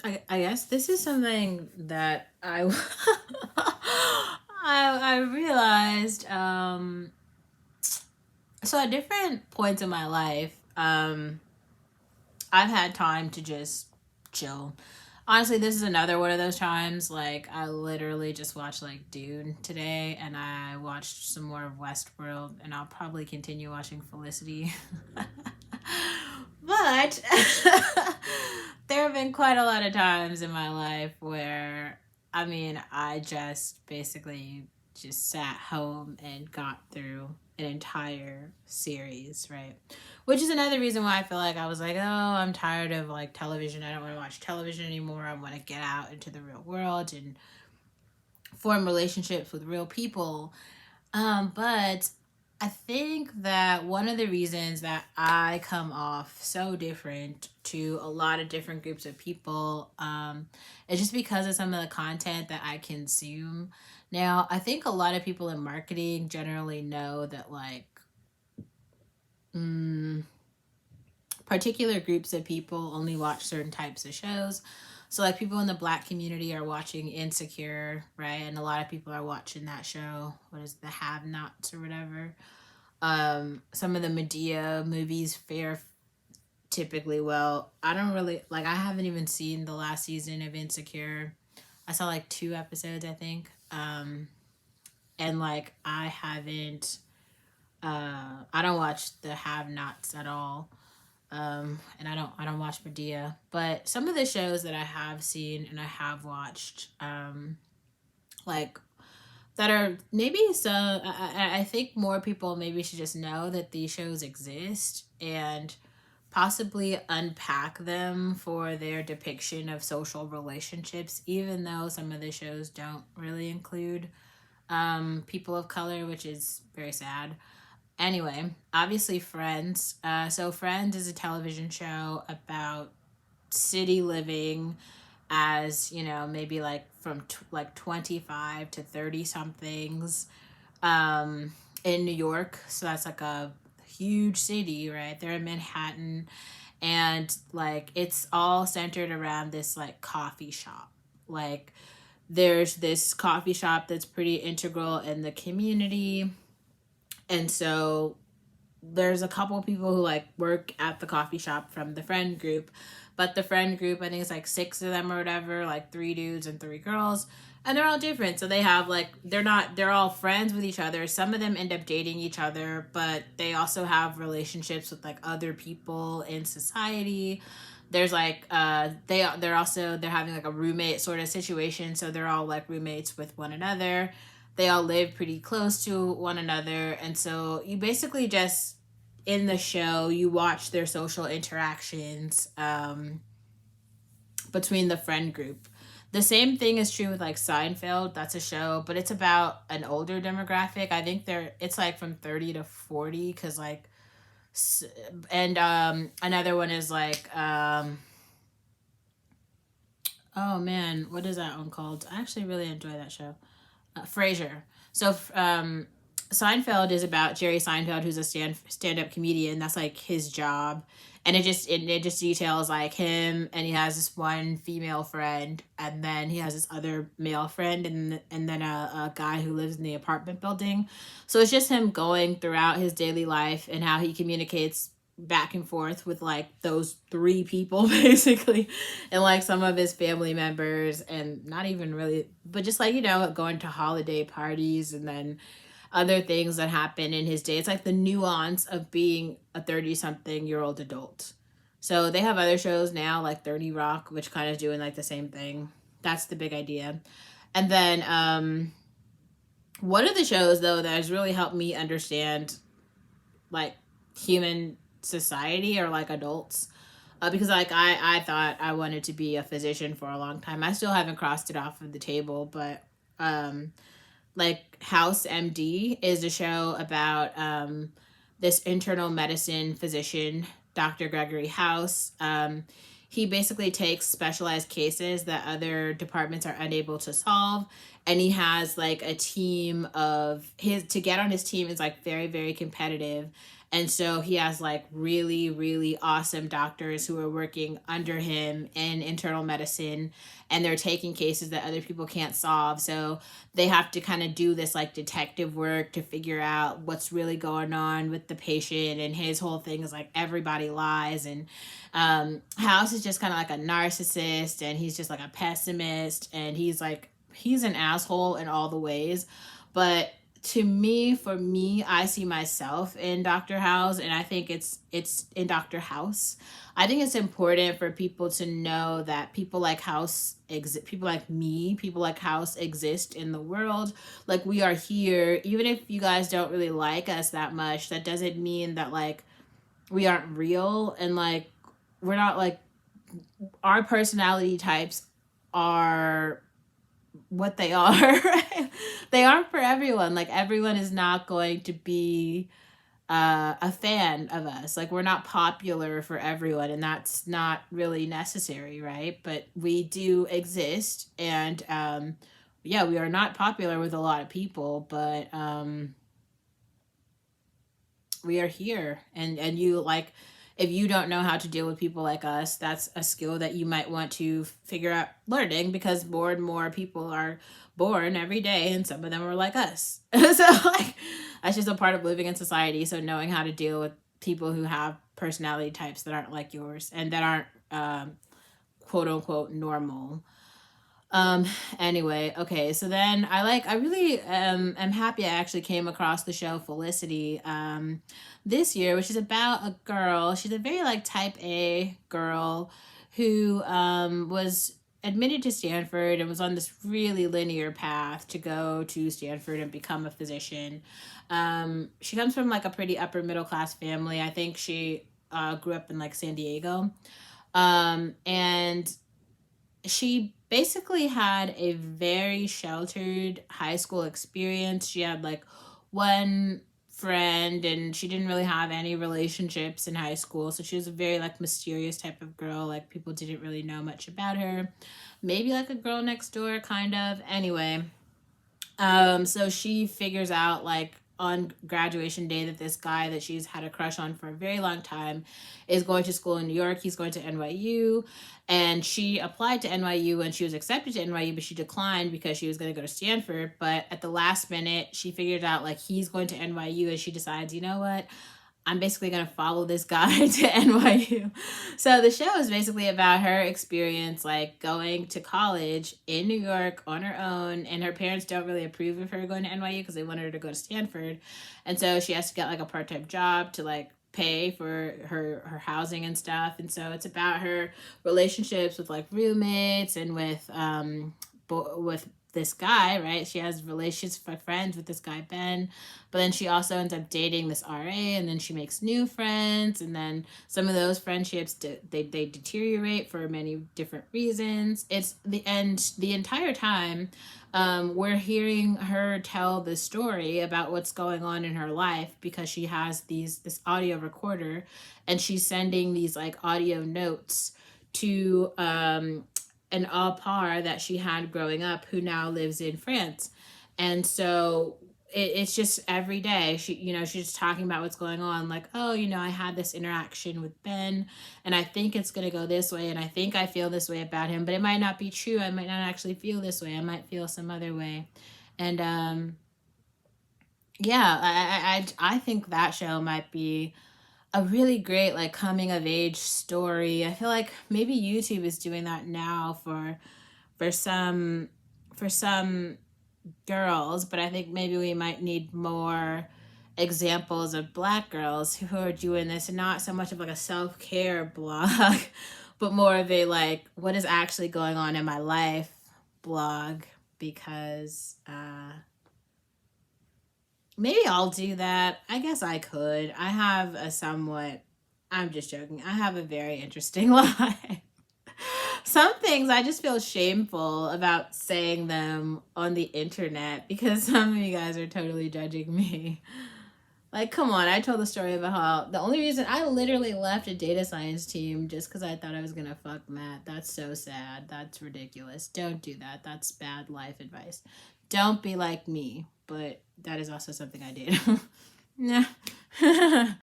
I guess this is something that I realized so at different points in my life, I've had time to just chill. Honestly, this is another one of those times. Like, I literally just watched like Dune today, and I watched some more of Westworld, and I'll probably continue watching Felicity. But there have been quite a lot of times in my life where, I mean, I just basically just sat home and got through an entire series, right? Which is another reason why I feel like I was like, oh, I'm tired of like television. I don't want to watch television anymore. I want to get out into the real world and form relationships with real people. But I think that one of the reasons that I come off so different to a lot of different groups of people is just because of some of the content that I consume. Now, I think a lot of people in marketing generally know that, like, mm, particular groups of people only watch certain types of shows. So, like, people in the black community are watching Insecure, right? And a lot of people are watching that show. What is the Have Nots or whatever? Some of the Medea movies fare typically well. I don't really like, I haven't even seen the last season of Insecure. I saw like 2 episodes, I think. And like I haven't I don't watch the Have Nots at all. And I don't watch Medea. But some of the shows that I have seen and I have watched, like that are maybe so I think more people maybe should just know that these shows exist and possibly unpack them for their depiction of social relationships, even though some of the shows don't really include people of color, which is very sad. Anyway, obviously Friends. So Friends is a television show about city living as, maybe like from like 25 to 30 somethings in New York. So that's like a huge city, right? They're in Manhattan, and like it's all centered around this like coffee shop. Like there's this coffee shop that's pretty integral in the community. And so there's a couple of people who like work at the coffee shop from the friend group, but the friend group, I think it's like 6 of them or whatever, like 3 dudes and 3 girls, and they're all different. So they have like they're all friends with each other. Some of them end up dating each other, but they also have relationships with like other people in society. There's like they're having like a roommate sort of situation, so they're all like roommates with one another. They all live pretty close to one another, and so you basically just in the show you watch their social interactions between the friend group. The same thing is true with like Seinfeld. That's a show, but it's about an older demographic. I think it's like from 30 to 40, because like and another one is like oh man, what is that one called? I actually really enjoy that show. Frasier. So Seinfeld is about Jerry Seinfeld, who's a stand up comedian. That's like his job, and it just details like him, and he has this one female friend, and then he has this other male friend, and then a guy who lives in the apartment building. So it's just him going throughout his daily life and how he communicates back and forth with like those 3 people basically, and like some of his family members, and not even really, but just like, going to holiday parties, and then other things that happen in his day. It's like the nuance of being a 30 something year old adult. So they have other shows now like 30 Rock, which kind of doing like the same thing. That's the big idea. And then one of the shows though that has really helped me understand like human society or like adults, because like I thought I wanted to be a physician for a long time. I still haven't crossed it off of the table, but like House MD is a show about this internal medicine physician, Dr. Gregory House. He basically takes specialized cases that other departments are unable to solve, and he has like a team of his, to get on his team is like very very competitive, And so he has like really, really awesome doctors who are working under him in internal medicine, and they're taking cases that other people can't solve. So they have to kind of do this like detective work to figure out what's really going on with the patient. And his whole thing is like everybody lies. And House is just kind of like a narcissist, and he's just like a pessimist, and he's an asshole in all the ways. But to me, for me, I see myself in Dr. House, and I think it's in Dr. House. I think it's important for people to know that people like House exist, people like me, people like House exist in the world. Like, we are here. Even if you guys don't really like us that much, that doesn't mean that like we aren't real, and like we're not like, our personality types are what they are. Right? They aren't for everyone. Like, everyone is not going to be a fan of us. Like, we're not popular for everyone, and that's not really necessary, right? But we do exist, and yeah, we are not popular with a lot of people, but we are here. And you like, if you don't know how to deal with people like us, that's a skill that you might want to figure out learning, because more and more people are born every day, and some of them are like us. So like, that's just a part of living in society. So knowing how to deal with people who have personality types that aren't like yours, and that aren't quote unquote normal. um anyway, okay, so then I really am happy I actually came across the show Felicity this year, which is about a girl. She's a very like type A girl who was admitted to Stanford and was on this really linear path to go to Stanford and become a physician. She comes from like a pretty upper middle class family. I think she grew up in like San Diego. And she basically had a very sheltered high school experience. She had like one friend, and she didn't really have any relationships in high school. So she was a very like mysterious type of girl. Like, people didn't really know much about her. Maybe like a girl next door kind of. Anyway, so she figures out like on graduation day that this guy that she's had a crush on for a very long time is going to school in New York. He's going to NYU, and she applied to NYU and she was accepted to NYU, but she declined because she was going to go to Stanford. But at the last minute, she figured out like he's going to NYU, and she decides, you know what? I'm basically going to follow this guy to NYU. So the show is basically about her experience, like going to college in New York on her own. And her parents don't really approve of her going to NYU because they wanted her to go to Stanford. And so she has to get like a part-time job to like pay for her housing and stuff. And so it's about her relationships with like roommates and with this guy, right? She has relations, friends with this guy Ben, but then she also ends up dating this RA, and then she makes new friends, and then some of those friendships they deteriorate for many different reasons. It's the end. The entire time, we're hearing her tell the story about what's going on in her life, because she has this audio recorder, and she's sending these like audio notes to an au pair that she had growing up, who now lives in France. And so it's just every day she's just talking about what's going on, like, oh, I had this interaction with Ben, and I think it's going to go this way, and I think I feel this way about him, but it might not be true. I might not actually feel this way. I might feel some other way. And yeah, I think that show might be a really great like coming of age story. I feel like maybe YouTube is doing that now for some for some girls, but I think maybe we might need more examples of Black girls who are doing this, and not so much of like a self-care blog, but more of a like, what is actually going on in my life blog. Because maybe I'll do that. I guess I could. I have a somewhat, I'm just joking, I have a very interesting life. Some things I just feel shameful about saying them on the internet, because some of you guys are totally judging me. Like, come on, I told the story about how the only reason I literally left a data science team just because I thought I was going to fuck Matt. That's so sad. That's ridiculous. Don't do that. That's bad life advice. Don't be like me. But that is also something I did. Nah.